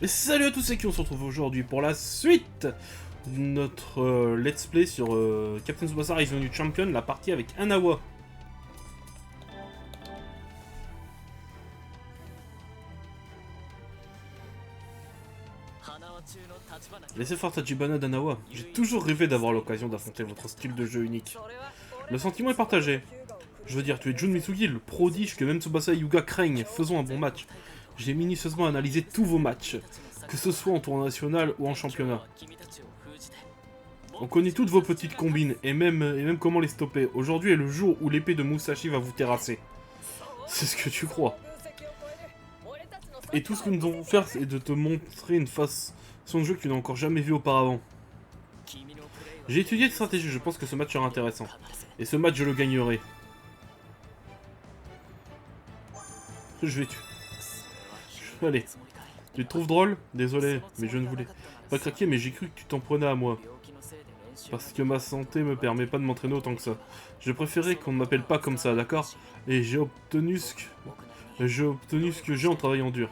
Et salut à tous, c'est qui on se retrouve aujourd'hui pour la suite de notre let's play sur Captain Tsubasa Rise of the New Champion, la partie avec Hanawa. Laissez faire Tachibana d'Hanawa. J'ai toujours rêvé d'avoir l'occasion d'affronter votre style de jeu unique. Le sentiment est partagé. Je veux dire, tu es Jun Mitsugi, le prodige que même Tsubasa et Yuga craignent. Faisons un bon match. J'ai minutieusement analysé tous vos matchs, que ce soit en tournoi national ou en championnat. On connaît toutes vos petites combines, et même comment les stopper. Aujourd'hui est le jour où l'épée de Musashi va vous terrasser. C'est ce que tu crois. Et tout ce que nous devons faire, c'est de te montrer une façon de jeu que tu n'as encore jamais vue auparavant. J'ai étudié de stratégie, je pense que ce match sera intéressant. Et ce match, je le gagnerai. Je vais tuer. Allez. Tu te trouves drôle? Désolé, mais je ne voulais pas craquer, mais j'ai cru que tu t'en prenais à moi. Parce que ma santé me permet pas de m'entraîner autant que ça. Je préférais qu'on ne m'appelle pas comme ça, d'accord? Et j'ai obtenu ce que j'ai en travaillant dur.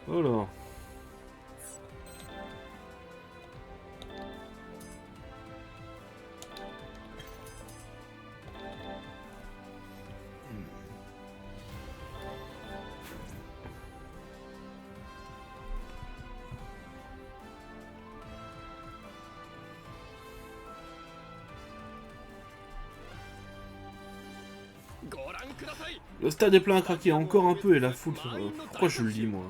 Alors. Le stade est plein à craquer, encore un peu et la foule... pourquoi je le lis, moi?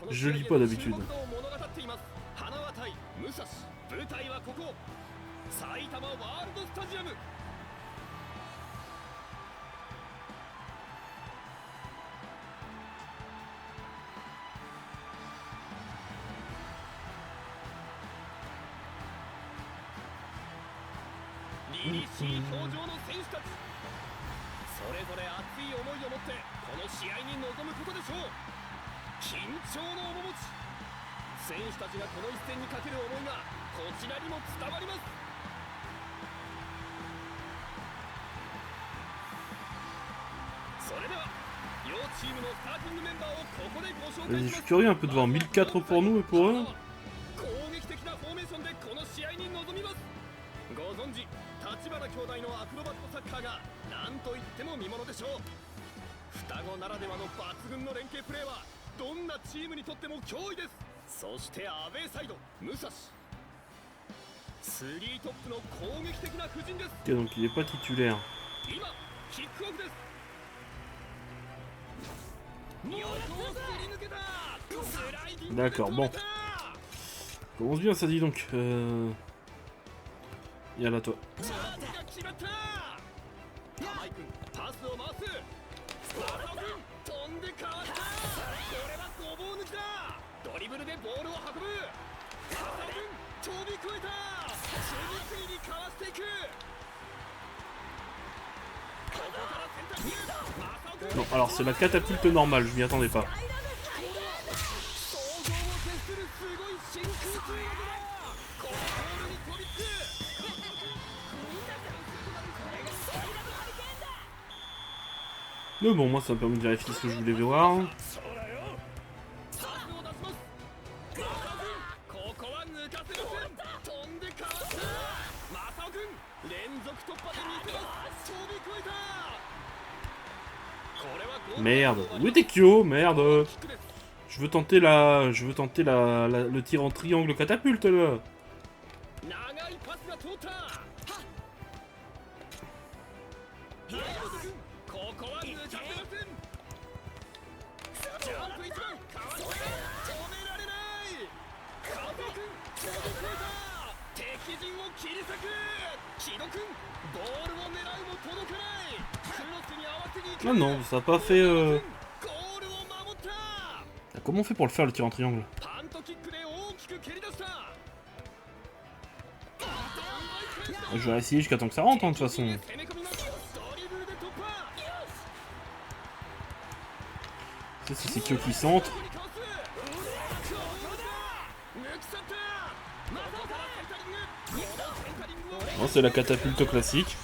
Je lis pas d'habitude. Je suis curieux un peu de voir 1004 pour nous et pour eux. Ok, donc il est pas titulaire. D'accord, bon. Commence bien, ça dit donc. Yalla toi. Non, alors c'est la catapulte normale, je m'y attendais pas. Mais bon, moi ça me permet de vérifier ce que je voulais voir. Merde, où est Tekyo? Merde. Je veux tenter le tir en triangle catapulte là. Ah non, ça a pas fait... Comment on fait pour le faire, le tir en triangle? Je vais essayer jusqu'à temps que ça rentre, hein, de toute façon. Ça, c'est Kyo qui centre. Non, c'est la catapulte classique.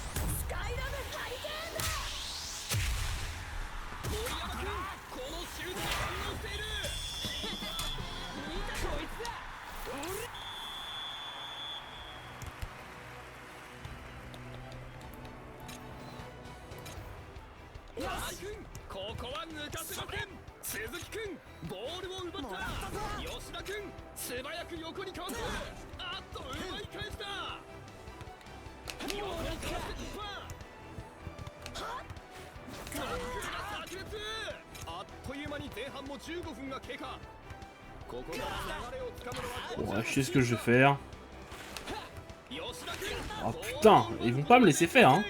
Bon, je sais ce que je vais faire. Oh putain, ils vont pas me laisser faire, hein.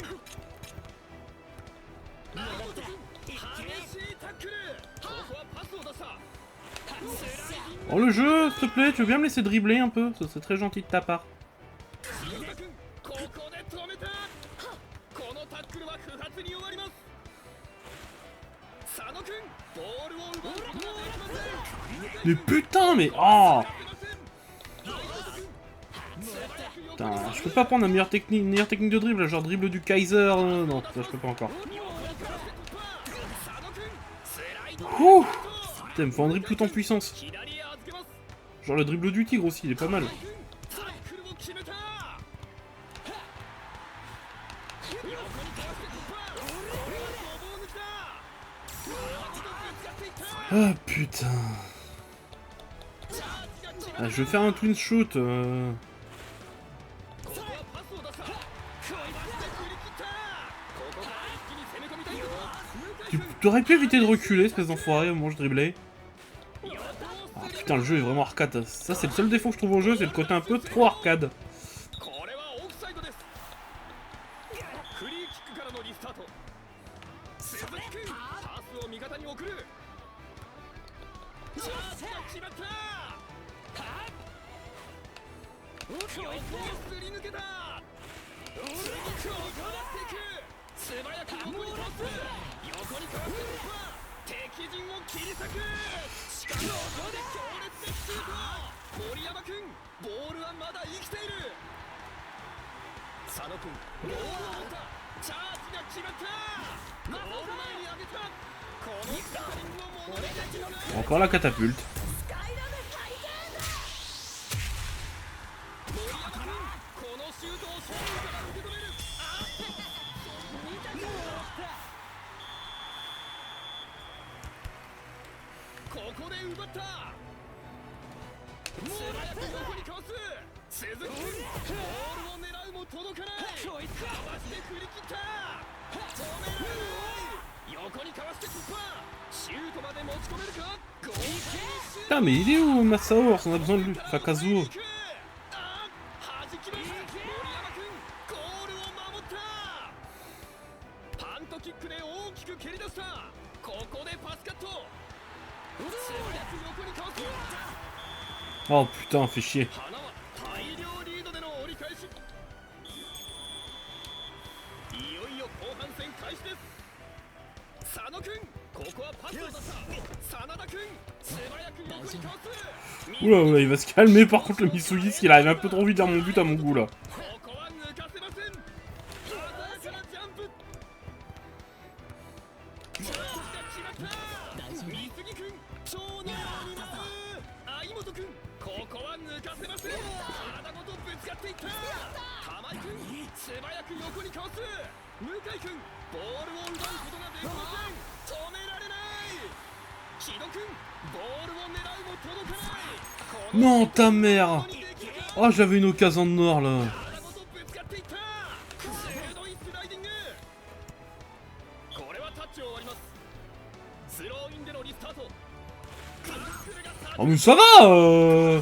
Oh le jeu, s'il te plaît, tu veux bien me laisser dribbler un peu? C'est très gentil de ta part. Mais putain, mais... Oh putain, je peux pas prendre une meilleure technique de dribble, genre dribble du Kaiser, non, ça je peux pas encore. Ouh putain, il me faut un dribble tout en puissance. Genre le dribble du tigre aussi, il est pas mal. Ah putain. Ah, je vais faire un twin shoot. Tu aurais pu éviter de reculer, espèce d'enfoiré, au moment où je driblais. Ah putain, le jeu est vraiment arcade. Ça, c'est le seul défaut que je trouve au jeu, c'est le côté un peu trop arcade. Encore la catapulte. Putain, mais il est où Masao? On a besoin de lui. Enfin, Kazuo. Oh putain, fait chier. Oula, oula, il va se calmer par contre le Misugi, parce qu'il arrive un peu trop vite vers mon but à mon goût là. Non, ta mère! Oh, j'avais une occasion de noir là. Oh mais ça va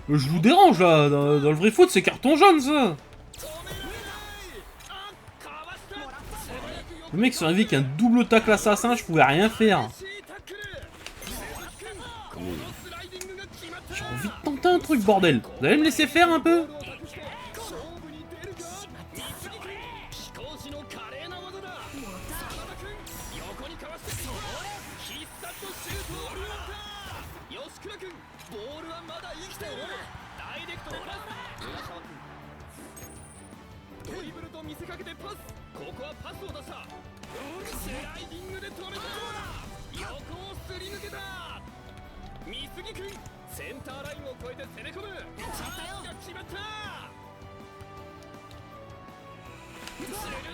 je vous dérange là, dans le vrai foot c'est carton jaune ça. Le mec sur un avec un double tacle assassin, je pouvais rien faire. J'ai envie de tenter un truc bordel. Vous allez me laisser faire un peu?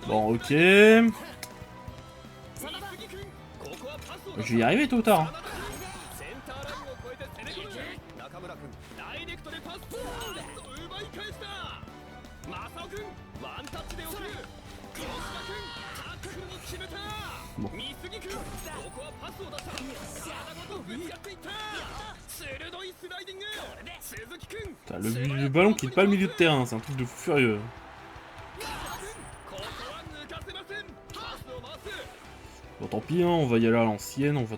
Bon, ok. Je vais y arriver tôt ou tard. Hein. Bon. Putain, le ballon quitte pas le milieu de terrain, c'est un truc de fou furieux. Bon tant pis, hein, on va y aller à l'ancienne, on va...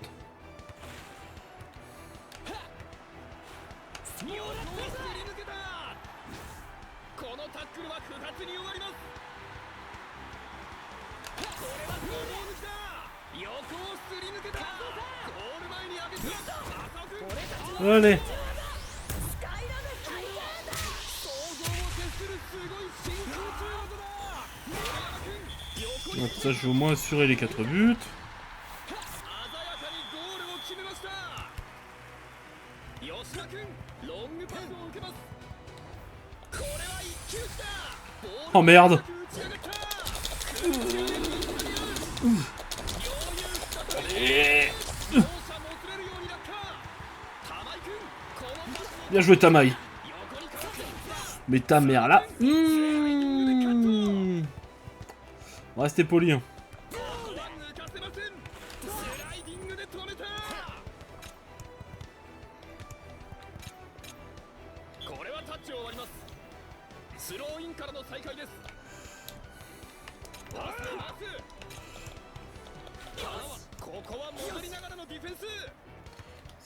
Allez. Donc ça, je vais au moins assurer les 4 buts. Oh merde. Bien joué Tamaï. Mais ta mère là. On va rester poli. Hein.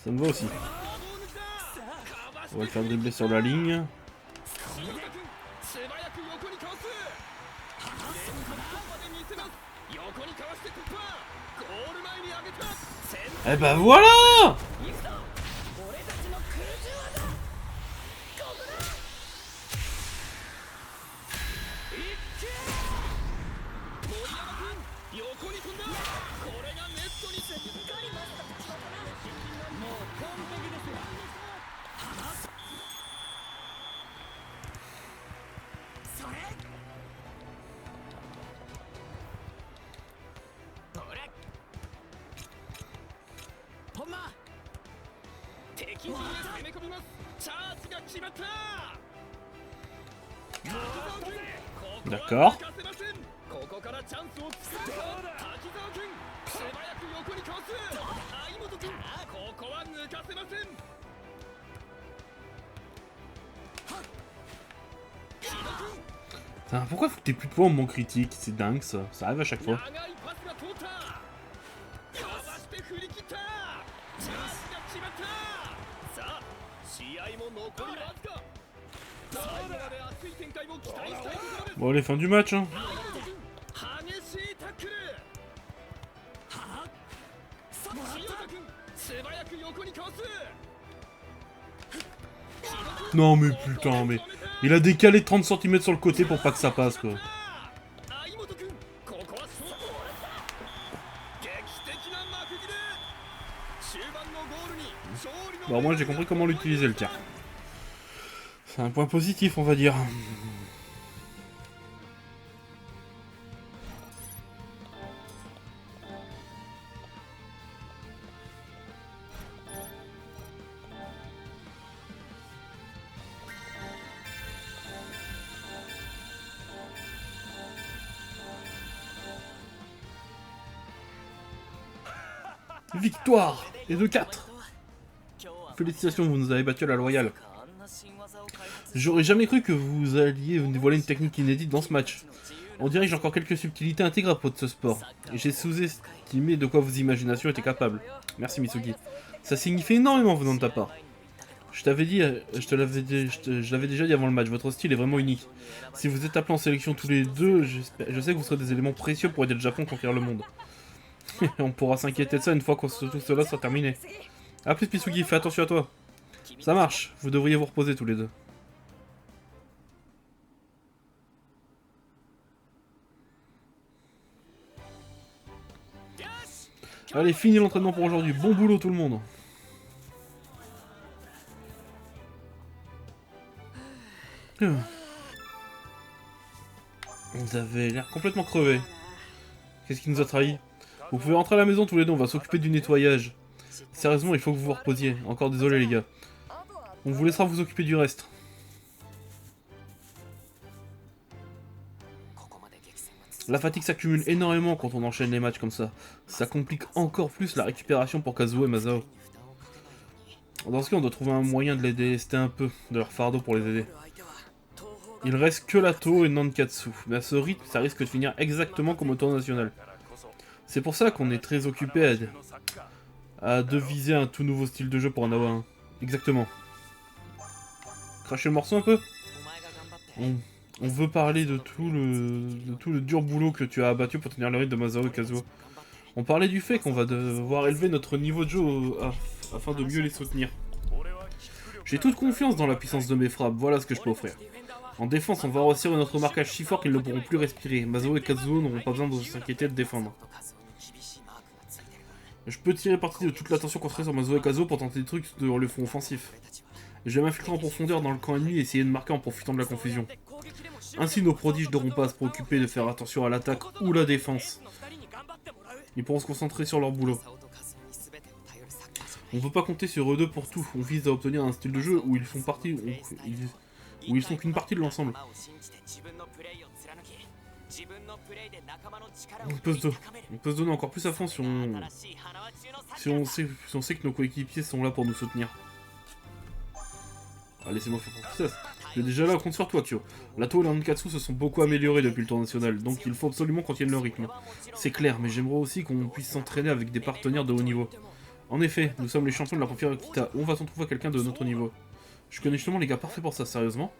Ça me va aussi. On va le faire dribbler sur la ligne. Eh ben voilà! D'accord. Putain, pourquoi faut que t'aies plus de points au moment critique? C'est dingue ça, ça arrive à chaque fois. Bon allez, fin du match hein. Non mais putain, mais... Il a décalé 30 cm sur le côté pour pas que ça passe quoi. Bon, moi j'ai compris comment l'utiliser le tir. C'est un point positif on va dire. Victoire! Et de 4! Félicitations, vous nous avez battu à la loyale. J'aurais jamais cru que vous alliez dévoiler une technique inédite dans ce match. On dirait que j'ai encore quelques subtilités intégrées à propos de ce sport. Et j'ai sous-estimé de quoi vos imaginations étaient capables. Merci Mitsuki. Ça signifie énormément venant de ta part. Je t'avais dit, je l'avais déjà dit avant le match, votre style est vraiment unique. Si vous êtes appelés en sélection tous les deux, je sais que vous serez des éléments précieux pour aider le Japon à conquérir le monde. On pourra s'inquiéter de ça une fois que tout cela sera terminé. A plus Mitsuki, fais attention à toi. Ça marche, vous devriez vous reposer tous les deux. Allez, fini l'entraînement pour aujourd'hui. Bon boulot tout le monde. Vous avez l'air complètement crevé. Qu'est-ce qui nous a trahis? Vous pouvez rentrer à la maison tous les deux, on va s'occuper du nettoyage. Sérieusement, il faut que vous vous reposiez. Encore désolé les gars. On vous laissera vous occuper du reste. La fatigue s'accumule énormément quand on enchaîne les matchs comme ça. Ça complique encore plus la récupération pour Kazuo et Masao. Dans ce cas, on doit trouver un moyen de les délester un peu de leur fardeau pour les aider. Il reste que Lato et Nankatsu, mais à ce rythme, ça risque de finir exactement comme au tour national. C'est pour ça qu'on est très occupé à deviser un tout nouveau style de jeu pour Anawa 1. Exactement. Cracher le morceau un peu. On veut parler de tout le dur boulot que tu as abattu pour tenir le rythme de Masao et Kazuo. On parlait du fait qu'on va devoir élever notre niveau de jeu afin de mieux les soutenir. J'ai toute confiance dans la puissance de mes frappes, voilà ce que je peux offrir. En défense, on va resserrer notre marquage si fort qu'ils ne pourront plus respirer. Masao et Kazuo n'auront pas besoin de s'inquiéter de défendre. Je peux tirer parti de toute l'attention concentrée sur Masao et Kazuo pour tenter des trucs sur le front offensif. Je vais m'infiltrer en profondeur dans le camp ennemi et essayer de marquer en profitant de la confusion. Ainsi, nos prodiges n'auront pas à se préoccuper de faire attention à l'attaque ou la défense. Ils pourront se concentrer sur leur boulot. On ne veut pas compter sur eux deux pour tout. On vise à obtenir un style de jeu où ils font partie, où ils sont qu'une partie de l'ensemble. On peut se donner encore plus à fond si on sait que nos coéquipiers sont là pour nous soutenir. Ah, laissez-moi faire pour ça. J'ai déjà là, compte sur toi, Kyo. Lato et Nankatsu se sont beaucoup améliorés depuis le tour national, donc il faut absolument qu'on tienne le rythme. C'est clair, mais j'aimerais aussi qu'on puisse s'entraîner avec des partenaires de haut niveau. En effet, nous sommes les champions de la confiance Kita. Où va-t-on trouver quelqu'un de notre niveau? Je connais justement les gars parfaits pour ça, sérieusement.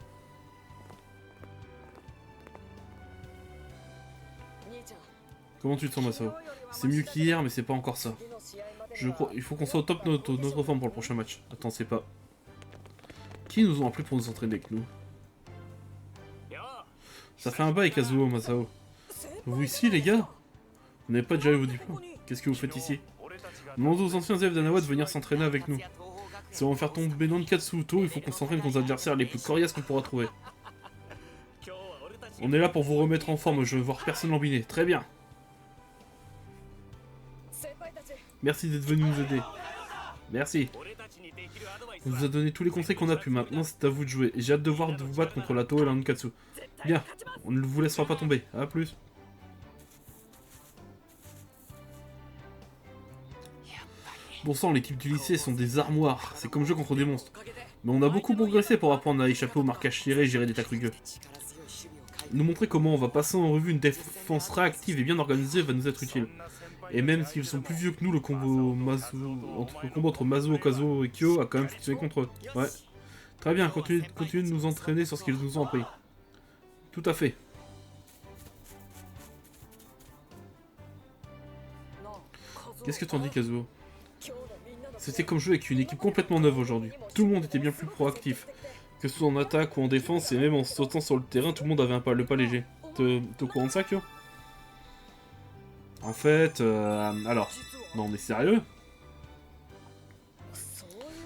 Comment tu te sens, Masao? C'est mieux qu'hier, mais c'est pas encore ça. Je crois, il faut qu'on soit au top de notre forme pour le prochain match. Attends, c'est pas... Qui nous ont appelés pour nous entraîner avec nous? Ça fait un bail, Kazuo, Masao. Vous ici, les gars? Vous n'avez pas déjà eu vos diplômes? Qu'est-ce que vous faites ici? Demandez aux anciens élèves d'Anawa de venir s'entraîner avec nous. Si on veut faire tomber Nankatsu tôt, il faut qu'on s'entraîne contre nos adversaires les plus coriaces qu'on pourra trouver. On est là pour vous remettre en forme, je veux voir personne lambiner. Très bien. Merci d'être venu nous aider. Merci. On vous a donné tous les conseils qu'on a pu, maintenant c'est à vous de jouer. Et j'ai hâte de voir vous battre contre Lato et Nankatsu. Bien, on ne vous laissera pas tomber. A plus. Bon sang, l'équipe du lycée sont des armoires. C'est comme jouer contre des monstres. Mais on a beaucoup progressé pour apprendre à échapper au marquage tiré et gérer des tacs rugueux. Nous montrer comment on va passer en revue une défense réactive et bien organisée va nous être utile. Et même s'ils sont plus vieux que nous, le combo entre Masao, Kazuo et Kyo a quand même fonctionné contre eux. Ouais. Très bien, continuez de nous entraîner sur ce qu'ils nous ont appris. Tout à fait. Qu'est-ce que t'en dis, Kazuo? C'était comme jouer avec une équipe complètement neuve aujourd'hui. Tout le monde était bien plus proactif. Que ce soit en attaque ou en défense, et même en sautant sur le terrain, tout le monde avait le pas léger. T'es au courant de ça, Kyo? En fait, alors... Non mais sérieux?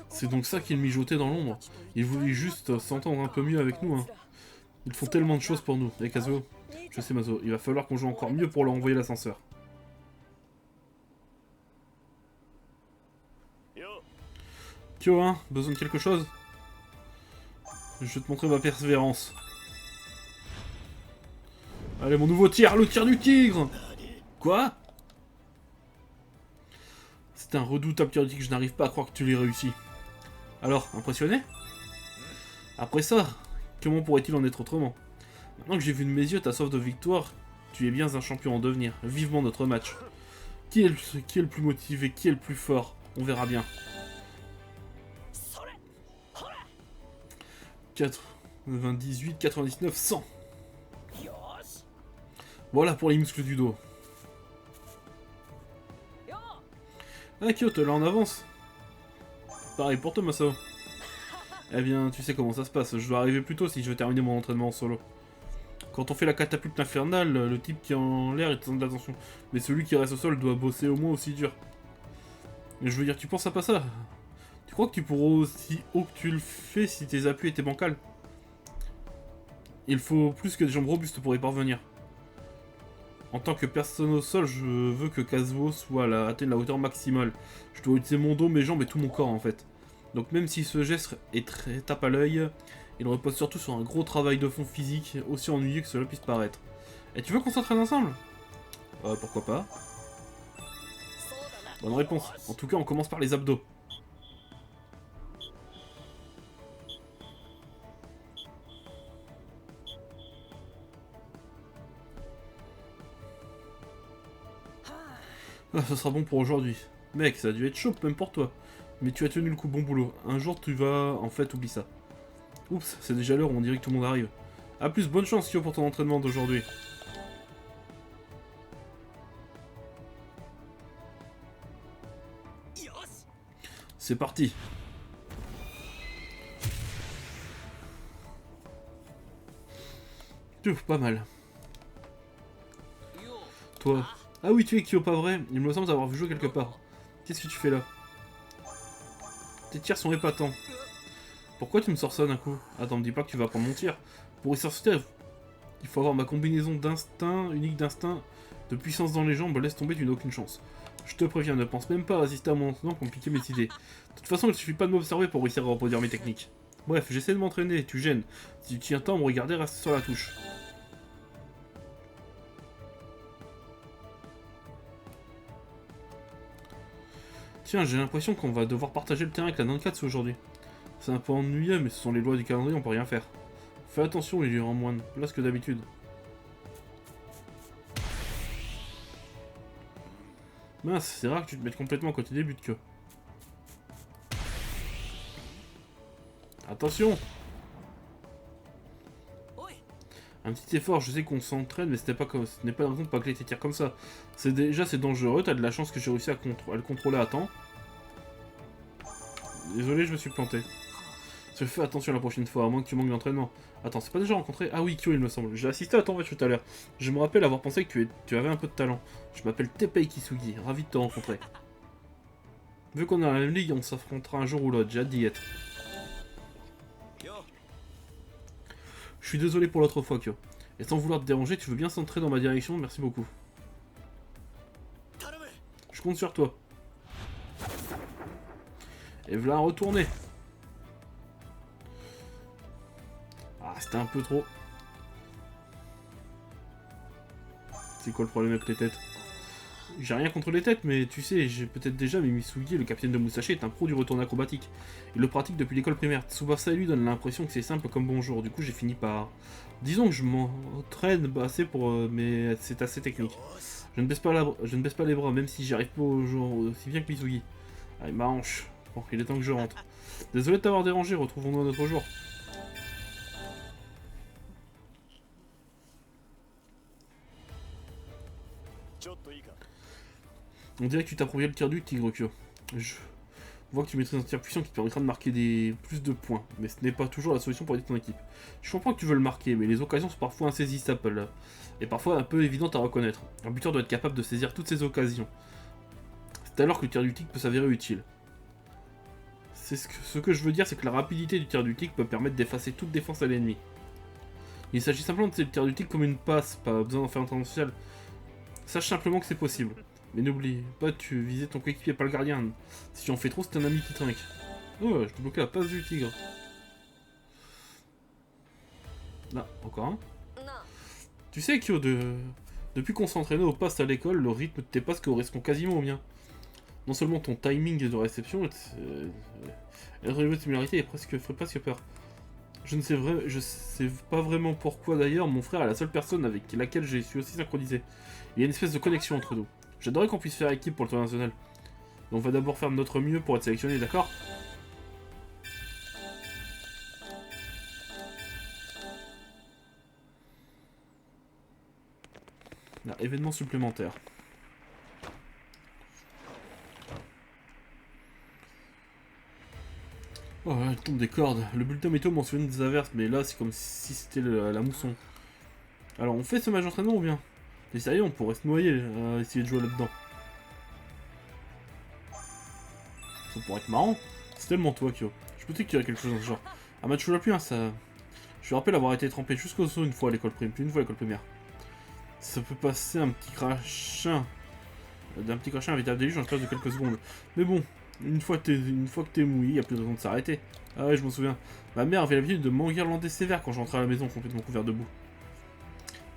C'est donc ça qu'il mijotait dans l'ombre. Il voulait juste s'entendre un peu mieux avec nous, hein. Ils font tellement de choses pour nous. Et Kazuo? Je sais, Masao, il va falloir qu'on joue encore mieux pour leur envoyer l'ascenseur. Kyo, hein? Besoin de quelque chose? Je vais te montrer ma persévérance. Allez, mon nouveau tir, le tir du tigre! Quoi? C'est un redoutable tir du tigre, je n'arrive pas à croire que tu l'aies réussi. Alors, impressionné? Après ça, comment pourrait-il en être autrement? Maintenant que j'ai vu de mes yeux ta soif de victoire, tu es bien un champion en devenir. Vivement notre match. Qui est le plus motivé? Qui est le plus fort? On verra bien. 98, 99, 100. Voilà pour les muscles du dos. Ah, Kyo, t'es là en avance. Pareil pour toi, Masao. Eh bien, tu sais comment ça se passe. Je dois arriver plus tôt si je veux terminer mon entraînement en solo. Quand on fait la catapulte infernale, le type qui est en l'air est de l'attention. Mais celui qui reste au sol doit bosser au moins aussi dur. Mais je veux dire, tu penses à pas ça? Tu crois que tu pourras aussi haut que tu le fais si tes appuis étaient bancals? Il faut plus que des jambes robustes pour y parvenir. En tant que personne au sol, je veux que Kazuo soit atteigne la hauteur maximale. Je dois utiliser mon dos, mes jambes et tout mon corps en fait. Donc même si ce geste est très tape à l'œil, il repose surtout sur un gros travail de fond physique, aussi ennuyeux que cela puisse paraître. Et tu veux qu'on s'entraîne ensemble? Pourquoi pas. Bonne réponse. En tout cas, on commence par les abdos. Ah, ça sera bon pour aujourd'hui. Mec, ça a dû être chaud, même pour toi. Mais tu as tenu le coup, bon boulot. Un jour, tu vas... En fait, oublie ça. Oups, c'est déjà l'heure où on dirait que tout le monde arrive. A plus, bonne chance, Kyo, pour ton entraînement d'aujourd'hui. C'est parti. Ouf, pas mal. Toi. Ah oui, tu es Kyo, pas vrai? Il me semble avoir vu jouer quelque part. Qu'est-ce que tu fais là? Tes tirs sont épatants. Pourquoi tu me sors ça d'un coup? Attends, me dis pas que tu vas prendre mon tir. Pour réussir ce tir, il faut avoir ma combinaison d'instinct, unique d'instinct, de puissance dans les jambes, laisse tomber, tu n'as aucune chance. Je te préviens, ne pense même pas à assister à mon entraînement pour me piquer mes idées. De toute façon, il suffit pas de m'observer pour réussir à reproduire mes techniques. Bref, j'essaie de m'entraîner, tu gênes. Si tu tiens temps à me regarder, reste sur la touche. Tiens, j'ai l'impression qu'on va devoir partager le terrain avec la Nankatsu aujourd'hui. C'est un peu ennuyeux, mais ce sont les lois du calendrier, on peut rien faire. Fais attention, il y aura moins de place que d'habitude. Mince, c'est rare que tu te mettes complètement à côté des buts, que. Attention! Un petit effort, je sais qu'on s'entraîne, mais ce n'est pas dans le compte pas que les tirs comme ça. C'est dangereux, t'as de la chance que j'ai réussi à le contrôler à temps. Désolé, je me suis planté. Fais attention la prochaine fois, à moins que tu manques d'entraînement. Attends, c'est pas déjà rencontré? Ah oui, Kyo, il me semble. J'ai assisté à ton match tout à l'heure. Je me rappelle avoir pensé que tu avais un peu de talent. Je m'appelle Teppei Kisugi, ravi de te rencontrer. Vu qu'on est dans la même ligue, on s'affrontera un jour ou l'autre, j'ai hâte d'y être. Je suis désolé pour l'autre fois, Kyo. Et sans vouloir te déranger, tu veux bien centrer dans ma direction, merci beaucoup. Je compte sur toi. Et voilà un retourné. Ah, c'était un peu trop. C'est quoi le problème avec les têtes? J'ai rien contre les têtes, mais tu sais, j'ai peut-être déjà, mais Misugi, le capitaine de Musashi, est un pro du retour acrobatique. Il le pratique depuis l'école primaire. Tsubasa lui donne l'impression que c'est simple comme bonjour. Du coup, j'ai fini par... Disons que je m'entraîne assez pour... mais c'est assez technique. Je ne baisse pas les bras, même si j'y arrive pas aussi bien que Misugi. Allez, ma hanche. Bon, il est temps que je rentre. Désolé de t'avoir dérangé, retrouvons-nous un autre jour. On dirait que tu t'appropries le tir du tigre, Kyo. Je vois que tu maîtrises un tir puissant qui te permettra de marquer plus de points, mais ce n'est pas toujours la solution pour aider ton équipe. Je comprends que tu veux le marquer, mais les occasions sont parfois insaisissables, et parfois un peu évidentes à reconnaître. Un buteur doit être capable de saisir toutes ces occasions. C'est alors que le tir du tigre peut s'avérer utile. Ce que je veux dire, c'est que la rapidité du tir du tigre peut permettre d'effacer toute défense à l'ennemi. Il s'agit simplement de le tir du tigre comme une passe, pas besoin d'en faire un temps social. Sache simplement que c'est possible. Mais n'oublie pas, tu visais ton coéquipier, pas le gardien. Si tu en fais trop, c'est un ami qui trinque. Oh, je te bloquais la passe du tigre. Là, encore un. Tu sais, Kyo, depuis qu'on s'entraînait au pass à l'école, le rythme de tes passes correspond quasiment au mien. Non seulement ton timing de réception et de similarité ferait presque peur. Je sais pas vraiment pourquoi d'ailleurs, mon frère est la seule personne avec laquelle j'ai su aussi synchroniser. Il y a une espèce de connexion entre nous. J'adorerais qu'on puisse faire équipe pour le tournoi national. Mais on va d'abord faire de notre mieux pour être sélectionné, d'accord? Là, événement supplémentaire. Oh là, il tombe des cordes. Le bulletin météo mentionne des averses, mais là c'est comme si c'était la mousson. Alors on fait ce match d'entraînement ou bien? T'es sérieux, on pourrait se noyer à essayer de jouer là-dedans. Ça pourrait être marrant. C'est tellement toi, Kyo. Je peux te dire qu'il y a quelque chose dans ce genre. Un match sous la pluie, hein, ça... Je me rappelle avoir été trempé jusqu'au saut une fois à l'école primaire. Ça peut passer un petit crachin. D'un petit crachin à vitesse déluge en l'espace de quelques secondes. Mais bon, une fois que t'es mouillé, y a plus de raison de s'arrêter. Ah ouais, je m'en souviens. Ma mère avait l'habitude de m'enguirlander sévère quand je rentrais à la maison complètement couvert de boue.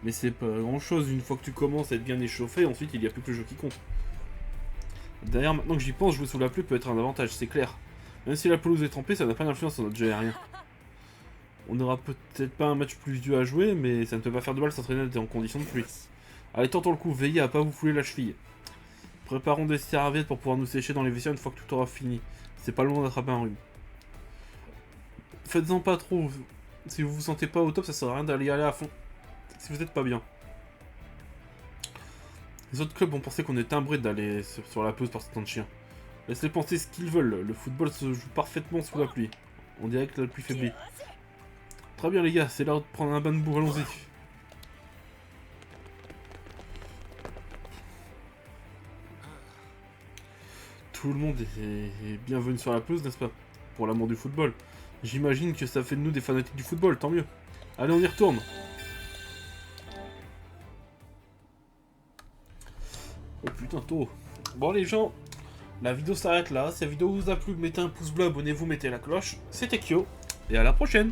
Mais c'est pas grand chose, une fois que tu commences à être bien échauffé, ensuite il n'y a plus que le jeu qui compte. D'ailleurs, maintenant que j'y pense, jouer sous la pluie peut être un avantage, c'est clair. Même si la pelouse est trempée, ça n'a pas d'influence sur notre jeu aérien. On n'aura peut-être pas un match pluvieux à jouer, mais ça ne peut pas faire de mal s'entraîner en conditions de pluie. Allez, tentons le coup, veillez à pas vous fouler la cheville. Préparons des serviettes pour pouvoir nous sécher dans les vestiaires une fois que tout aura fini. C'est pas le moment d'attraper un rhume. Faites-en pas trop. Si vous vous sentez pas au top, ça sert à rien d'aller à fond. Si vous êtes pas bien. Les autres clubs vont penser qu'on est timbré d'aller sur la pelouse par ce temps de chien. Laissez-les penser ce qu'ils veulent. Le football se joue parfaitement sous la pluie. On dirait que la pluie faiblit. Très bien les gars, c'est l'heure de prendre un bain de boue, allons-y. Tout le monde est bienvenu sur la pelouse, n'est-ce pas? Pour l'amour du football. J'imagine que ça fait de nous des fanatiques du football, tant mieux. Allez, on y retourne. Oh putain, tôt. Bon les gens, la vidéo s'arrête là. Si la vidéo vous a plu, mettez un pouce bleu, abonnez-vous, mettez la cloche. C'était Kyo, et à la prochaine.